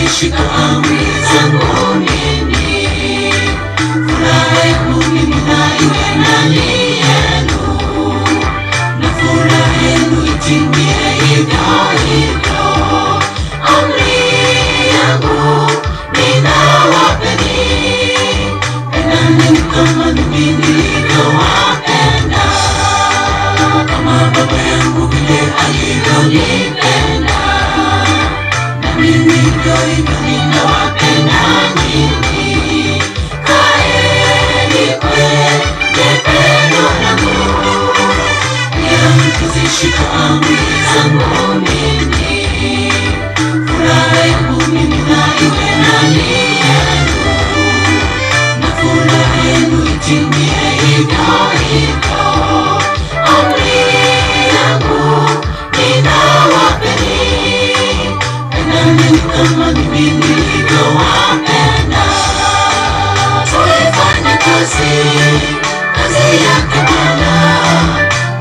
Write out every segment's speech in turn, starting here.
kuzishika amri zangu mimi. Furaha yangu mimi na iwe ndani yenu, na furaha yenu itimie hivyo hivyo. Amri yangu ninawapeni, pendani kama mimi nilivyowapenda, kama Baba yangu vile alivyonipenda, na mimi hivyo hivyo ninawapenda ninyi. Kaeni kwenye pendo langu, pia mkizishika amri zangu mimi. Furaha yangu mimi na iwe ndani yenu, na furaha yenu itimie hivyo hivyo. Amri yangu ninawapeni, pendani kama mimi nilivyowapenda. Tulifanya kazi yake Bwana,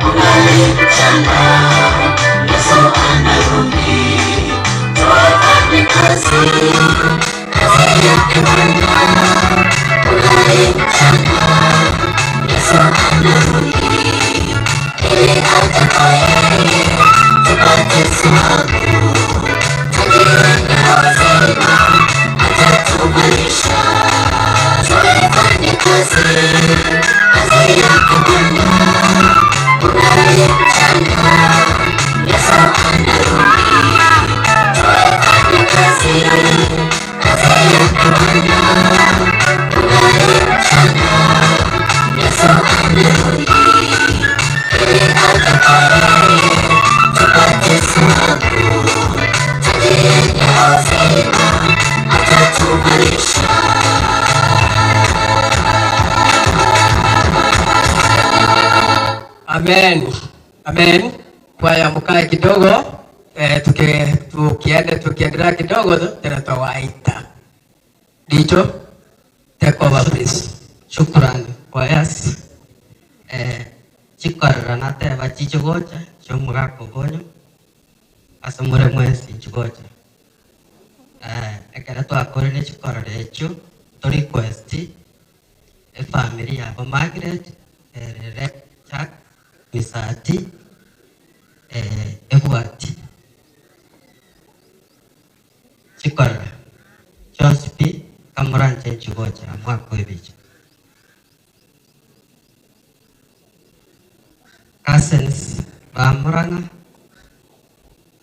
ungali mchana, Yesu anarudi. Tulifanya kazi yake Bwana, ungali mchana, Yesu anarudi. Ili atakaye tupate sababu, tajiri na wazima atatubalisha. Tulifanya kazi yake Bwana, ungali mchana, Yesu anarudi. Tulifanya kazi yake Bwana, ungali mchana, Yesu anarudi. Ili atakaye tupate sababu, tajiri na wazima atatubalisha. Amen. Amen. Kwaya mkae kidogo, tukiendelea kidogo tena tawaita. Dicho, take over please. Shukrani kwa yasi. Chikara na te ba chichogocha, chomura kogonyo. Asamure mwesi chigocha. Ekara to akore chikara recho, to request family ya Margaret, Chak, Misati, Ehuati. Chikara, Chospi, Kamuranche chigocha, mwako ebicha. Cousins Bamuranga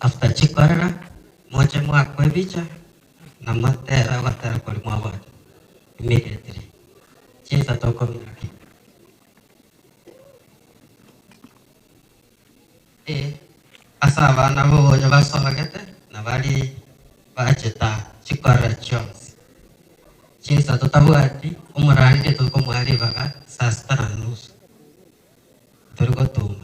after Chikara, Mocha Mwakwevicha, Namatera Watara Kolimawat immediately. Chesa Toko Milaki. Asava Navo Javasovagate, Navali Bacheta, Chikara Jones. Chesa Totabuati, Umurandi to Komari Vaga, Sastanus. Tergotuma.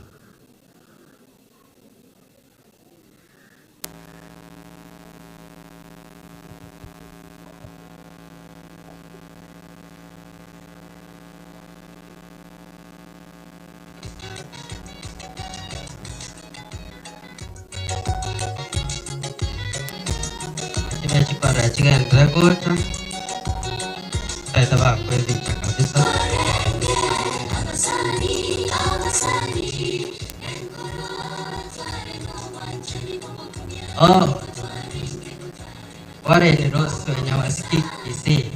Ini chikara chicken dragota. Saya tahu apa yang dicakap bisa. Wale ni rosi wenye wasikiki,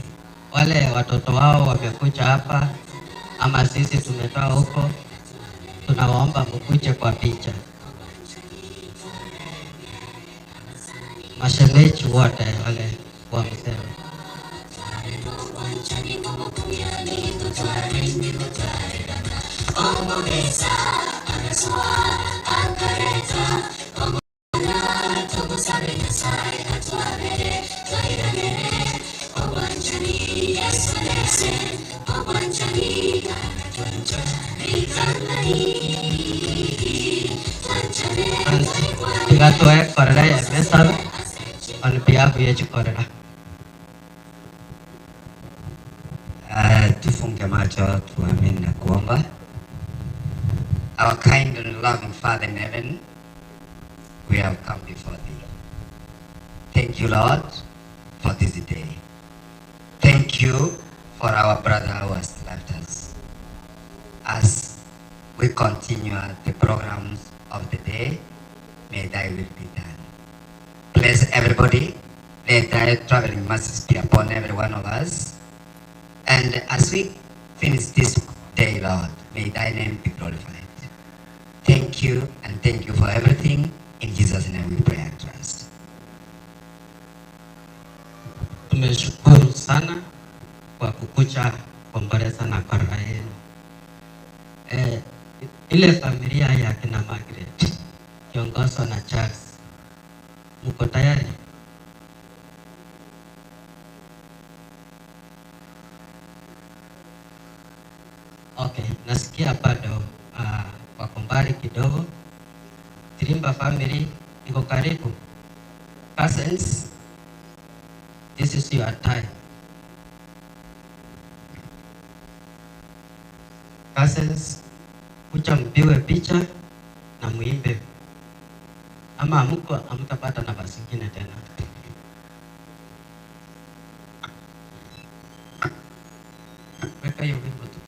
wale watoto wao wamekuja hapa ama sisi tumetoa huko, tunawaomba mkuje kwa picha. Mashemeji wote wale wamesema. Tingatoe korela ya besar on behalf ya Chikorela. Tufunge macho tuamini na kuomba. Our kind and loving Father in heaven, we have come before thee. Thank you, Lord, for this day. Thank you for our brother who has left us. As we continue the programs of the day, may thy will be done. Bless everybody. Let thy traveling mercies be upon every one of us. And as we finish this day, Lord, may thy name be glorified. Thank you, and thank you for everything. In Jesus' name we pray and trust. Tumeshukuru sana kwa kukucha kuomboleza na kora yenu. Ile familia ya kina Margaret kiongozwa na Charles, mko tayari? Okay, nasikia bado wako mbali kidogo. Tirimba family iko karibu. Cousins, this is your time. Cousins, kucha mpigwe picha na muimbe, ama amtapata nafasi nyingine tena. Weka hiyo wimbo tu.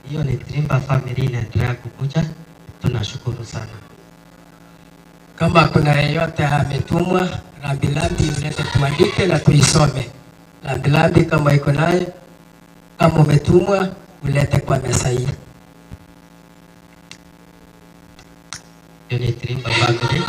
Hiyo ni Tirimba family inaendelea kukuja. Tunashukuru sana. Kama kuna yeyote ametumwa rambirambi, ulete tuandike na tuisome. Rambirambi kama iko nayo, kama umetumwa ulete kwa mesa hii. Hiyo ni Tirimba family.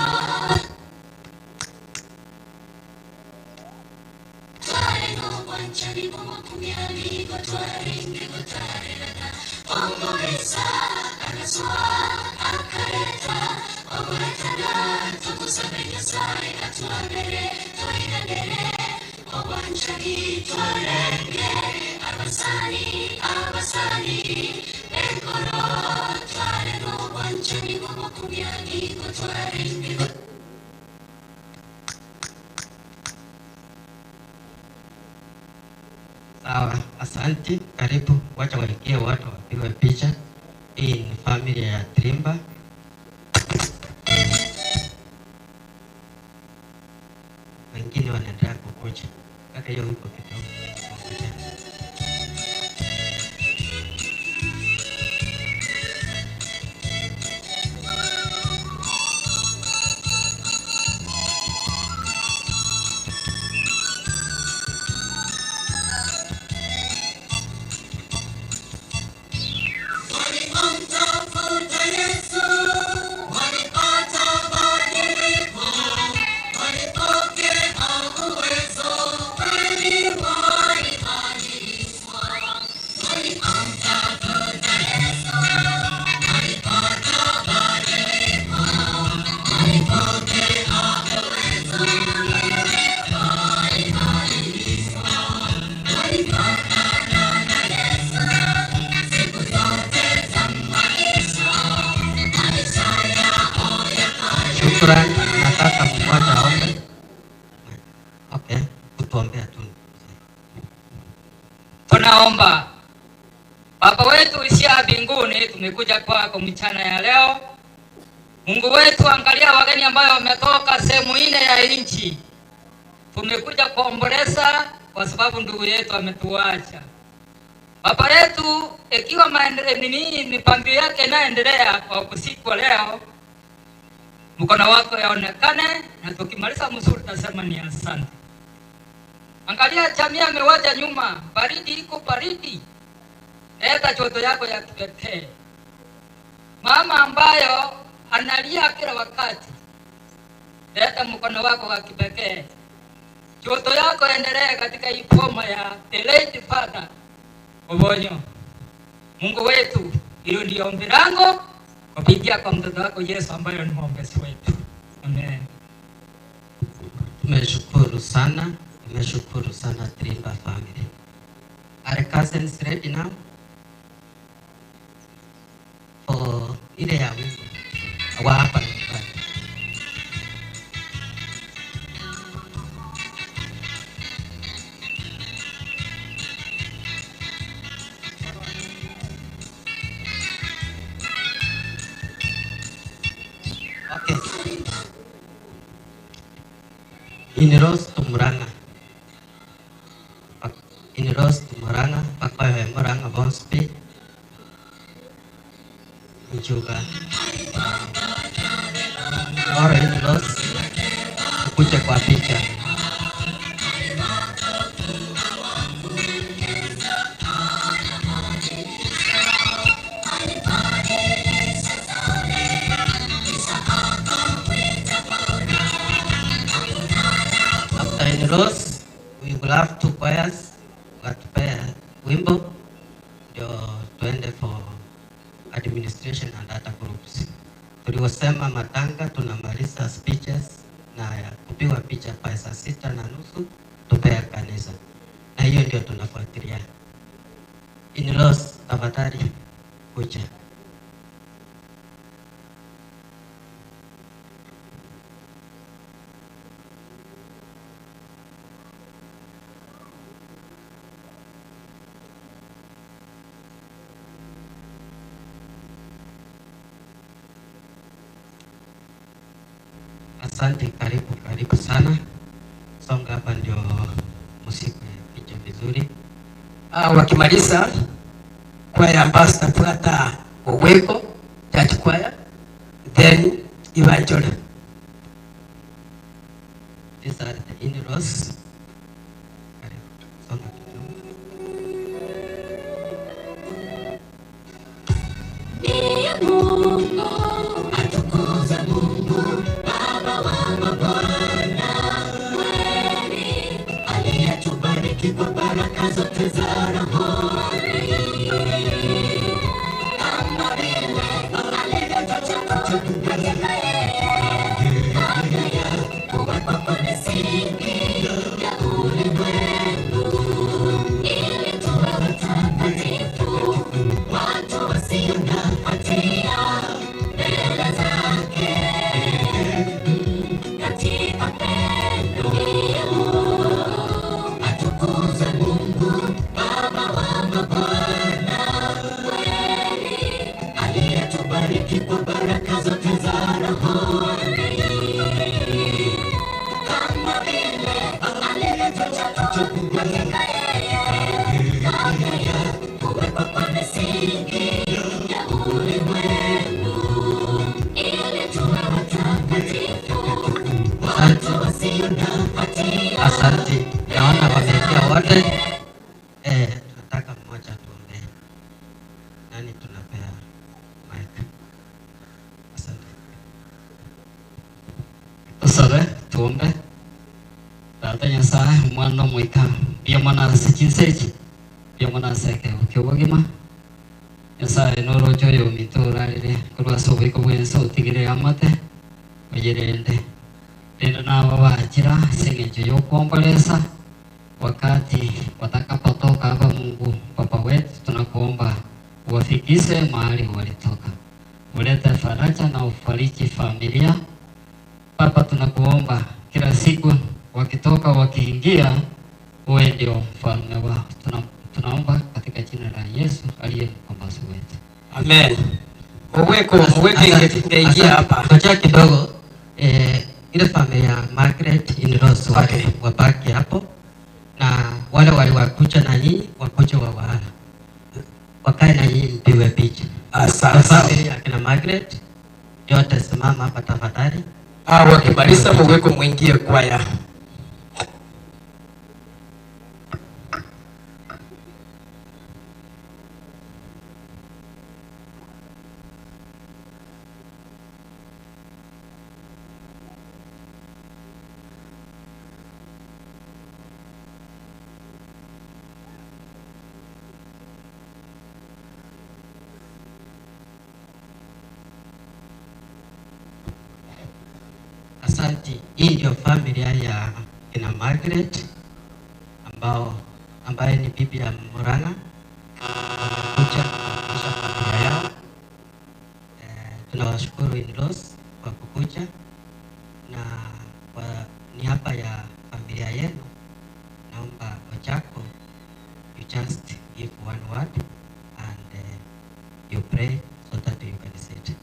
Sawa, asante. Karibu, wacha waingie watu wapigwe picha. Hii ni familia ya Tirimba. Wengine wanaendelea kukuja. Kaka hiyo wimbo kidogo. Shukrani, nataka mmoja aombe. Okay, kutuombea tu. Tunaomba. Baba wetu uliye mbinguni, tumekuja kwako mchana ya leo. Mungu wetu, angalia wageni ambao wametoka sehemu ine ya nchi. Tumekuja kuomboleza kwa sababu ndugu yetu ametuacha. Baba yetu, ikiwa mipango yake inaendelea kwa usiku wa leo, mkono wako yaonekane, na tukimaliza mzuri tutasema ni asante. Angalia jamii amewaja nyuma, baridi iko baridi. Leta joto yako ya kipekee. Mama ambayo analia kila wakati, leta mkono wako wa kipekee. Joto yako endelee katika hii boma ya the late father Obonyo. Mungu wetu, hilo ndio ombi langu kupitia kwa mtoto wako Yesu ambaye ni mwombezi wetu. Amen. Tumeshukuru sana. Tumeshukuru sana Tirimba family. Are cousins ready now? For ile ya wimbo. Wa hapa nyumbani. Okay. Iniros tumuranga. Iniros tumuranga. Pakoy muranga bonspi. Juga. Ora iniros. Kucha kwa picha. After iniros, we will have two choirs. Watupea wimbo. Ndio tuende for administration and other groups. Tuliosema matanga tunamaliza speeches na kupigwa picha pa saa 6:30 tupea kanisa, na hiyo ndio tunafuatilia. In-laws, tafadhali kuja. Asante, karibu sana. Songa hapa ndio muziki picha vizuri. Wakimaliza kwaya ambayo zitafuata Oweko Church Choir, then Evangel. These are the in-laws. Songa kidogo. Ndiye Mungu, atukuze Mungu, Baba wa mabwana, kweli aliyetubariki kwa baraka zote za rohoni, kama vile alivyotuchagua katika yeye kabla ya kuwekwa kwa misingi ya ulimwengu, ili tuwe watakatifu, watu wasio na hatia mbele zake katika pendo. Ndiye Mungu, atukuze Mungu, Baba wa mabwana, kweli aliyetubariki kwa baraka zote za rohoni, kama vile alivyotuchagua katika yeye kabla ya kuwekwa kwa misingi ya ulimwengu, ili tuwe watakatifu, watu wasio na hatia. Asante. Naona wameingia wote. Tunataka mmoja tuombe. Nani tunapea mic? Asante. Usare tuombe. Tata Nyasaye mwana mwika. Pia mwana sichinseji. Pia mwana seke ukiwagima. Nyasaye noro choyo mitura ile kurwa sobe ko bwenso tigire amate. Ojerende. Tena na wawajira sengecho yokuomboleza wakati watakapotoka hapa. Mungu Baba wetu, tunakuomba uwafikishe mahali walitoka, ulete faraja na ufariji familia. Baba, tunakuomba kila siku wakitoka wakiingia, wewe ndio mfalme wao. Tunaomba katika jina la Yesu aliye mkombozi wetu, Amen. Oweko ingeingia hapa. Ngoja kidogo, ile familia ya Margaret in-laws Okay. wabaki hapo, na wale waliwakuja na nyinyi wakuja wawana wakae na nyinyi mpiwe picha. Asante. Familia ya kina Margaret yote simama hapa tafadhali. Wakimaliza Oweko mwingie kwaya. Asante. Hii ndio familia ya kina Margaret ambaye ni bibi ya Muranga, wamekuja kuhakikisha familia yao. Tunawashukuru in-laws kwa kukuja, na kwa niaba ya familia yenu naomba Ochako, you just give one word and you pray so that you can sit.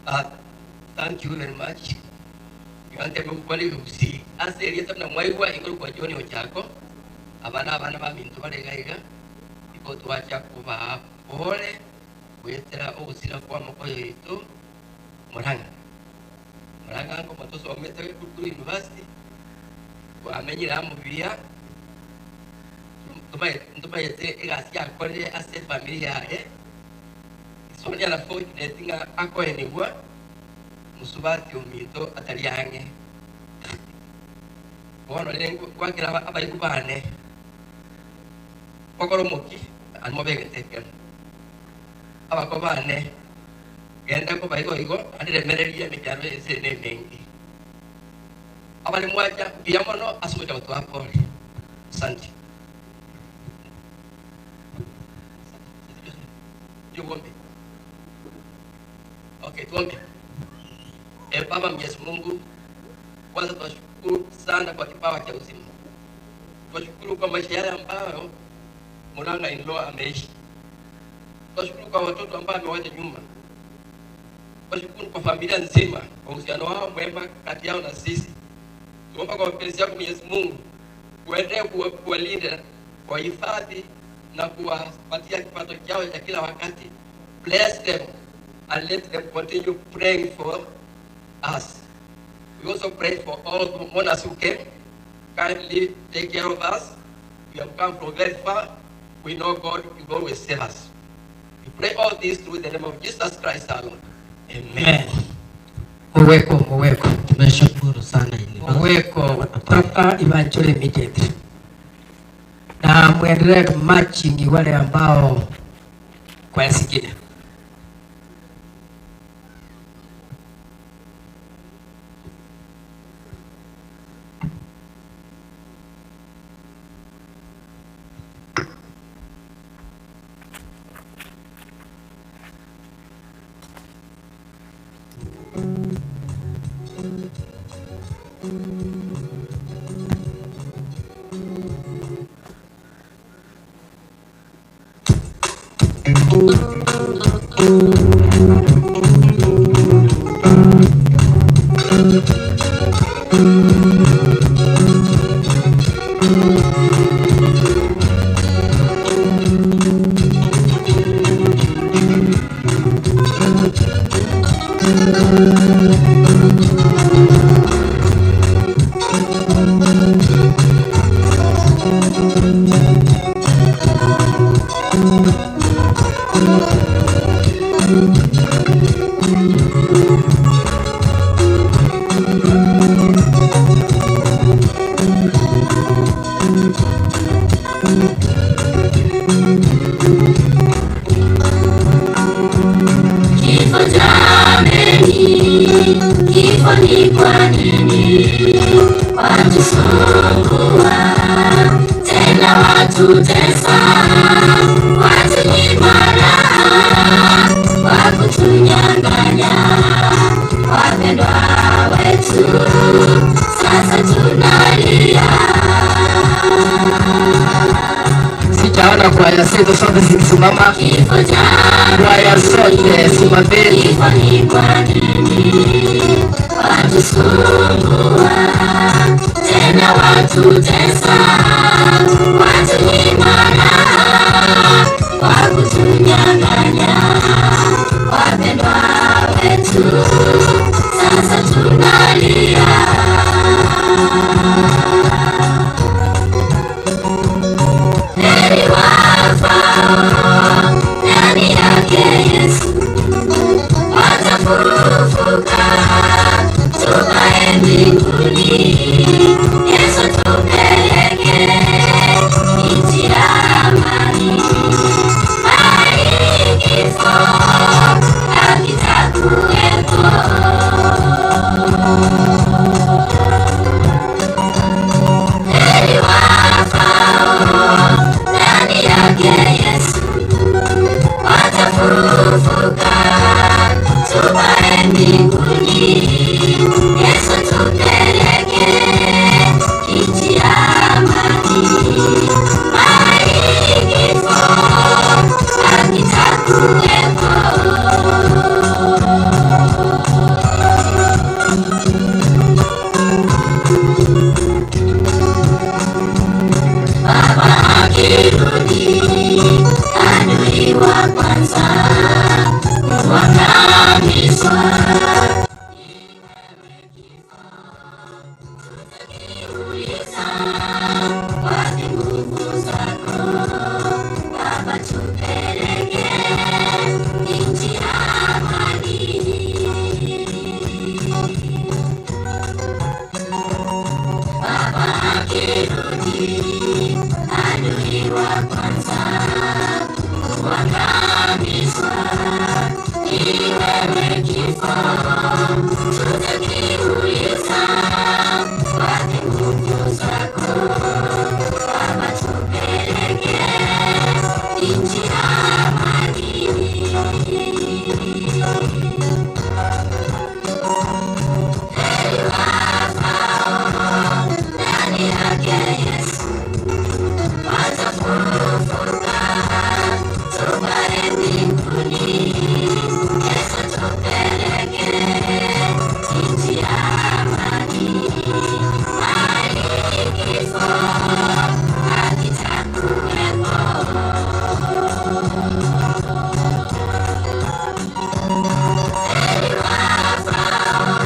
Thank you very much. Yante mkwali kusi. Aseri tamna mwaiwa ikuru kwa John Ochako. Abana ba mintu baregaiga. Iko tuacha kuba pole. Wetera osira kwa mokoyo itu. Muranga ngo matoso omete ku university. Kwa amenyira mu biya. Tumai egasi akore ase familia Sonia la fortunate nga ako enigwa musubati umito ataliange wono lengo kwa kila abali kubane kokoro moki anmobege teken abako bane genda ko bayigo adire mereri ya mikaro ese nengi abali mwaja biyamono asuja watu hapo asante Jombe. Okay, tuombe. Baba Mwenyezi Mungu, kwanza tunashukuru sana kwa kipawa cha uzima. Tunashukuru kwa maisha yale ambayo Muranga in-law ameishi. Tunashukuru kwa watoto ambao amewacha nyuma. Tunashukuru kwa familia nzima, kwa uhusiano wao mwema kati yao na sisi. Tuomba kwa mapenzi yako Mwenyezi Mungu, uendelee kuwalinda, kuwahifadhi na kuwapatia kipato chao cha kila wakati. Bless them and let them continue praying for us. We also pray for all the mourners who came. Kindly take care of us. We have come from very far. We know God will always save us. We pray all this through the name of Jesus Christ our Lord. Amen. Muweko. Tumeshukuru sana Muweko kutoka Evangelical Immediate. Na muendelee matching wale ambao kwa yasikini. Kifo ni kwa nini watusumbua, tena watutesa, watunyima raha, wakutunyang'anya wapendwa wetu, sasa tunalia. Sijaona kwaya zetu zote zikisimama. Kifo cha kwaya zote simameni. kifo ni kwa nini watusumbua, tena watutesa, watunyima raha, wakutunyang'anya wapendwa wetu, sasa tunalia. Heri wafao ndani yake Yesu, watafufuka tukae mbinguni. Yesu tupeleke nchi ya amani, mahali kifo hakitakuwepo. wewe kifo, tutakiuliza wapi nguvu zako, Baba tupeleke nchi ya amani. Heri wafao ndani yake Yesu, watafufuka tukae mbinguni. Yesu tupeleke nchi ya amani, mahali kifo hakitakuwepo. Heri wafao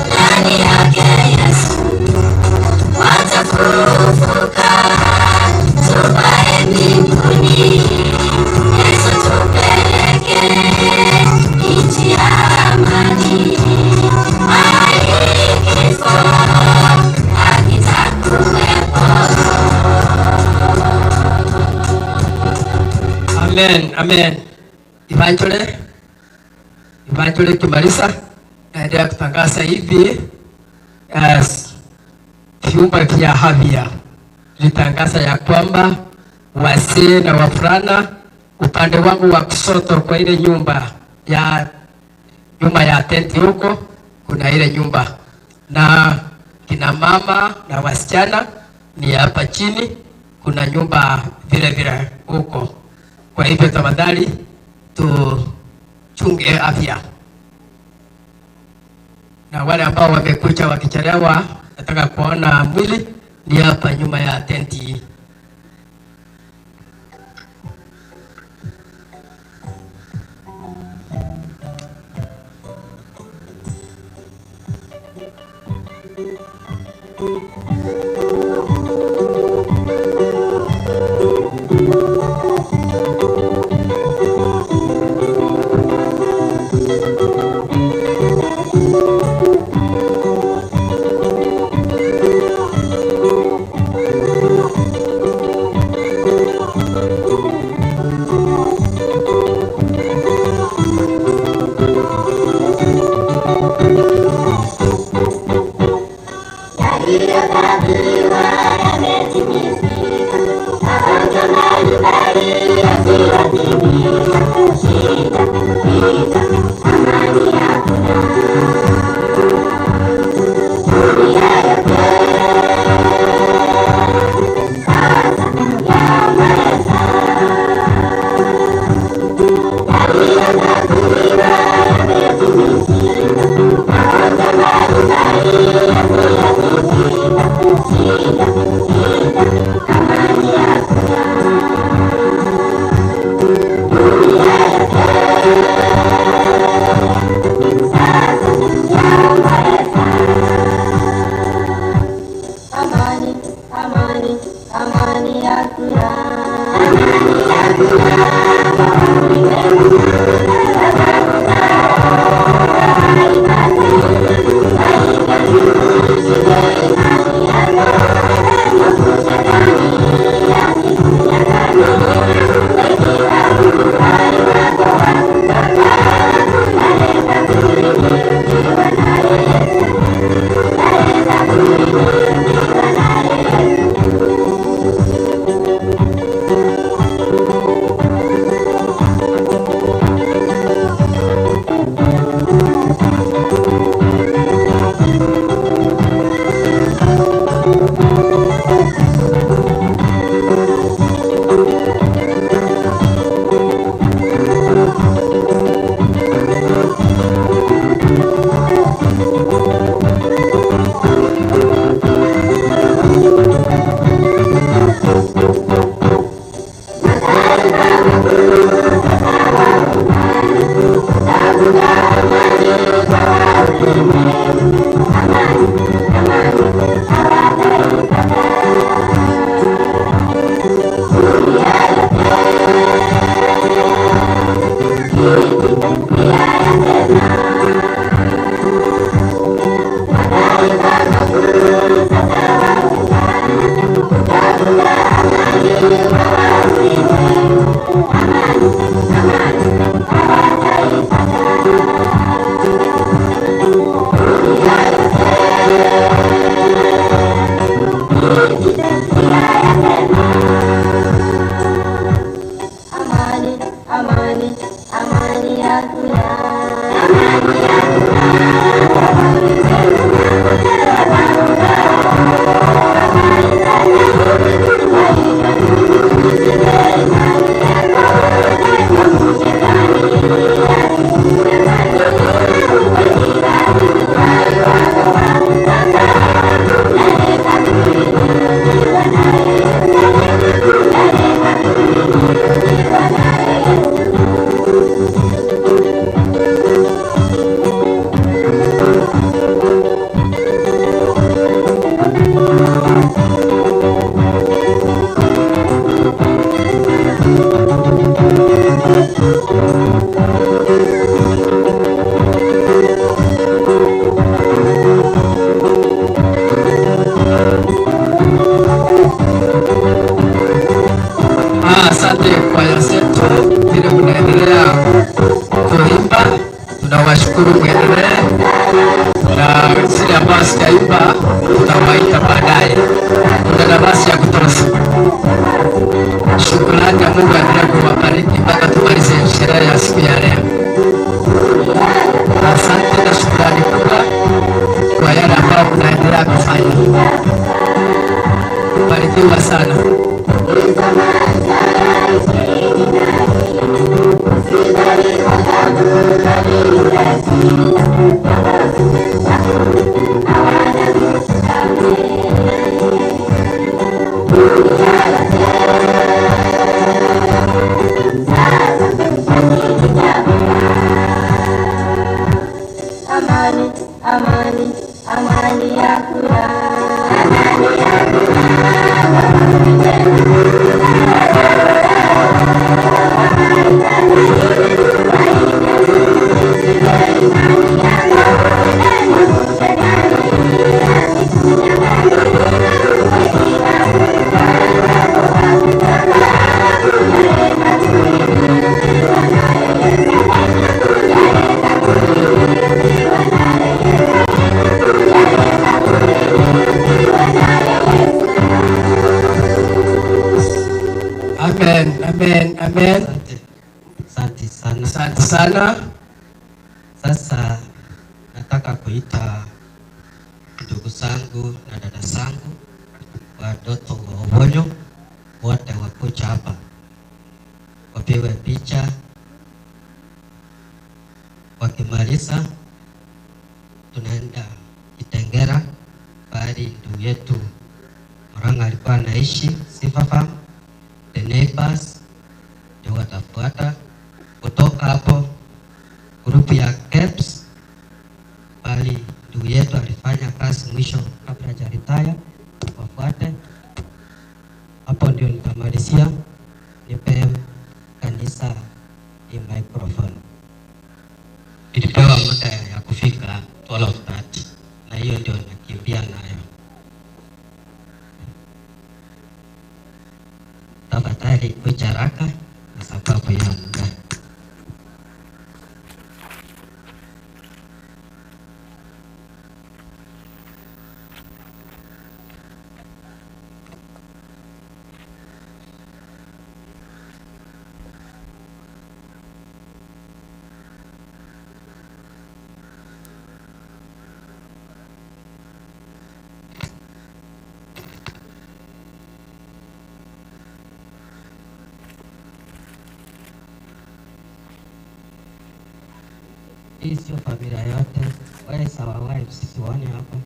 ndani yake Yesu, watafufuka tukae mbinguni. Yesu tupeleke nchi ya amani, mahali kifo hakitakuwepo. Amen, amen. Evangeline Kimarisa naendelea kutangaza hivi vyumba vya Havia litangaza ya kwamba wazee na wavulana upande wangu wa kushoto kwa ile nyumba ya tenti huko kuna ile nyumba, na kina mama na wasichana ni hapa chini kuna nyumba vile vile huko. Kwa hivyo tafadhali tuchunge afya, na wale ambao wamekuja wakichelewa nataka kuona mwili ni hapa nyuma ya tenti. Asante sana. Asante sana. Sasa nataka kuita ndugu zangu na dada zangu watoto wa Obonyo wote wakuja hapa wapewe picha. Wakimaliza tunaenda Kitengera pahali ndugu yetu Murang'a alikuwa anaishi, Sifa Farm. The neighbors ndio watafuata. Kutoka hapo grupu ya KEBS pahali ndugu yetu alifanya kazi mwisho kabla hajaretire wafuate. Hapo ndio nitamalizia, nipe kanisa hii microphone. Nilipewa muda ya kufika 12:30 na hiyo ndio nakimbia nayo. Tafadhali kuja haraka kwa sababu ya muda. Hii sio familia yote. Where is our wives? Siwaone hapa.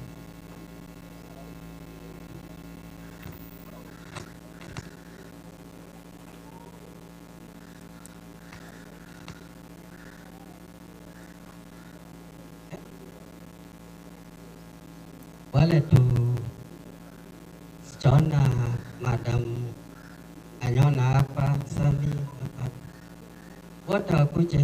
Wale tu sijaona Madam Anyona hapa, Sami hapa. Wote wakuje.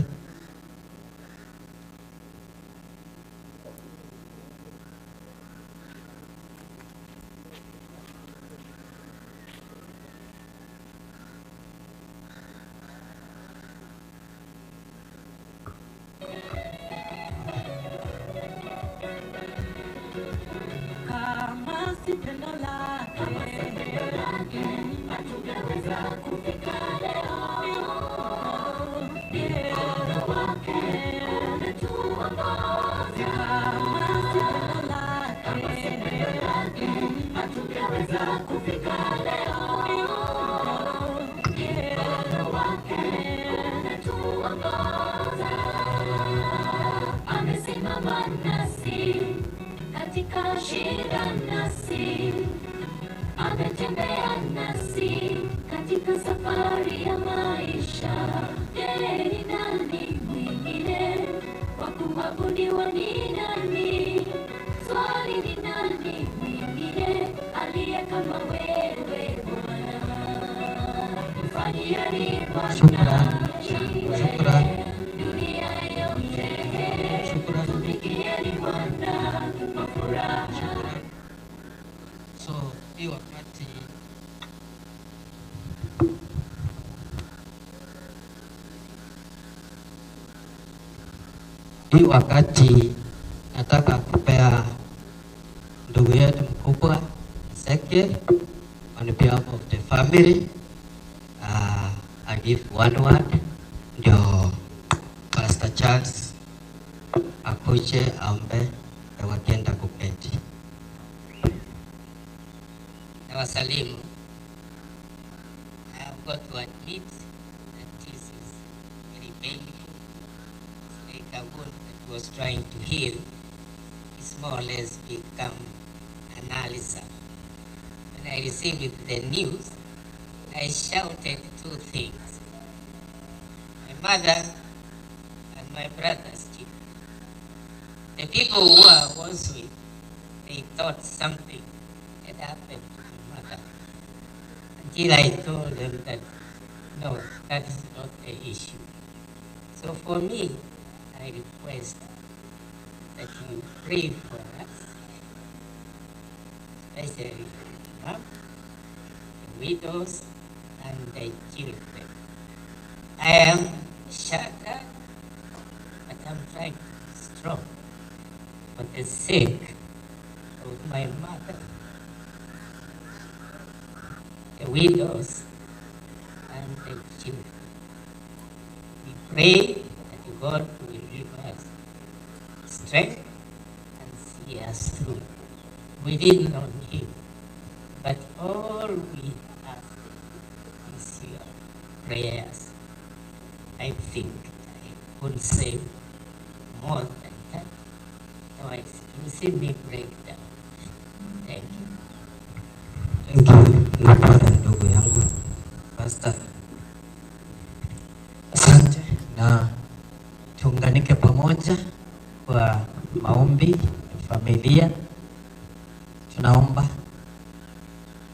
Amesimama nasi katika shida nasi, ametembea nasi katika safari ya maisha. Yeye ni nani mwingine wa kuabudiwa? Ni nani? Swali ni nani mwingine aliye kama wewe Bwana? Mfanyieni Bwana. Shukrani. Dunia yote tumikieni Bwana kwa furaha. So hii wakati nataka kupea ndugu yetu mkubwa Ezekiel on behalf of the family. I give one word ndio Pastor Charles akuje ambe wakienda kuketi. Nawasalimu. I have got to admit that this is very painful. It's like a wound that was trying to heal. It's more or less become an ulcer. When I received the news, I shouted two things. My mother and my brother's chief. The people who I was with, they thought something had happened to my mother. Until I told them that, no, that is not the issue. So for me, I request that you pray for us, especially the mom, the widows, and the children. I am shattered, but I'm trying to be strong for the sake of my mother, the widows, and the children. We pray that God will give us strength and see us through. We didn't know Him, but all we have is your prayers. I think I could say more than that. Otherwise, you see me break down. Thank you. Thank you, napata ndugu yangu Pastor. Asante, na tuunganike pamoja kwa maombi ya familia. Tunaomba.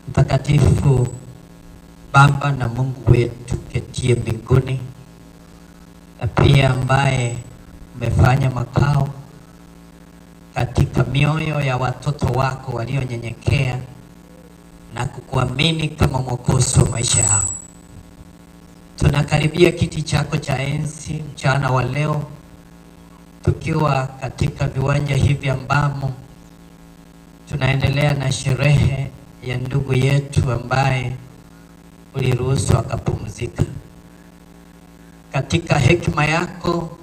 Mtakatifu Baba na Mungu wetu ketie mbinguni, na pia ambaye umefanya makao katika mioyo ya watoto wako walionyenyekea na kukuamini kama Mwokozi wa maisha yao. Tunakaribia kiti chako cha enzi mchana wa leo, tukiwa katika viwanja hivi ambamo tunaendelea na sherehe ya ndugu yetu ambaye uliruhusu akapumzika. Katika hekima yako,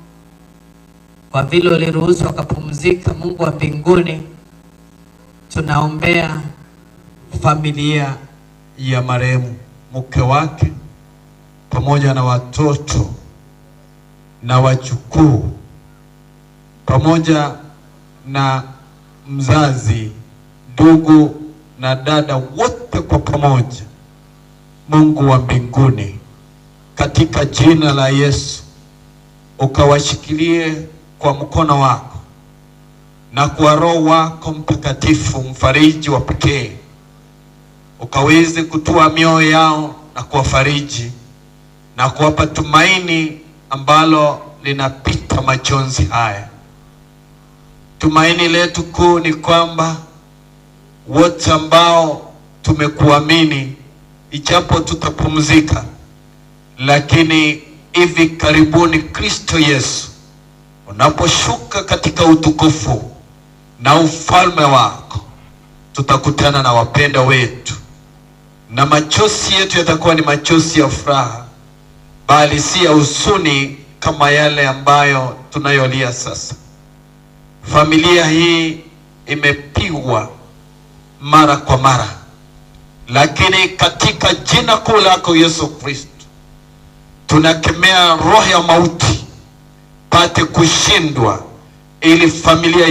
kwa vile uliruhusu akapumzika, Mungu wa mbinguni, tunaombea familia ya marehemu, mke wake pamoja na watoto na wajukuu pamoja na mzazi, ndugu na dada, wote kwa pamoja. Mungu wa mbinguni, katika jina la Yesu, ukawashikilie kwa mkono wako na kwa Roho wako Mtakatifu, mfariji wa pekee, ukaweze kutua mioyo yao na kuwafariji na kuwapa tumaini ambalo linapita majonzi haya. Tumaini letu kuu ni kwamba wote ambao tumekuamini, ijapo tutapumzika, lakini hivi karibuni Kristo Yesu unaposhuka katika utukufu na ufalme wako, tutakutana na wapenda wetu, na machozi yetu yatakuwa ni machozi ya furaha, bali si ya huzuni kama yale ambayo tunayolia sasa. Familia hii imepigwa mara kwa mara, lakini katika jina kuu lako Yesu Kristo, tunakemea roho ya mauti pate kushindwa, ili familia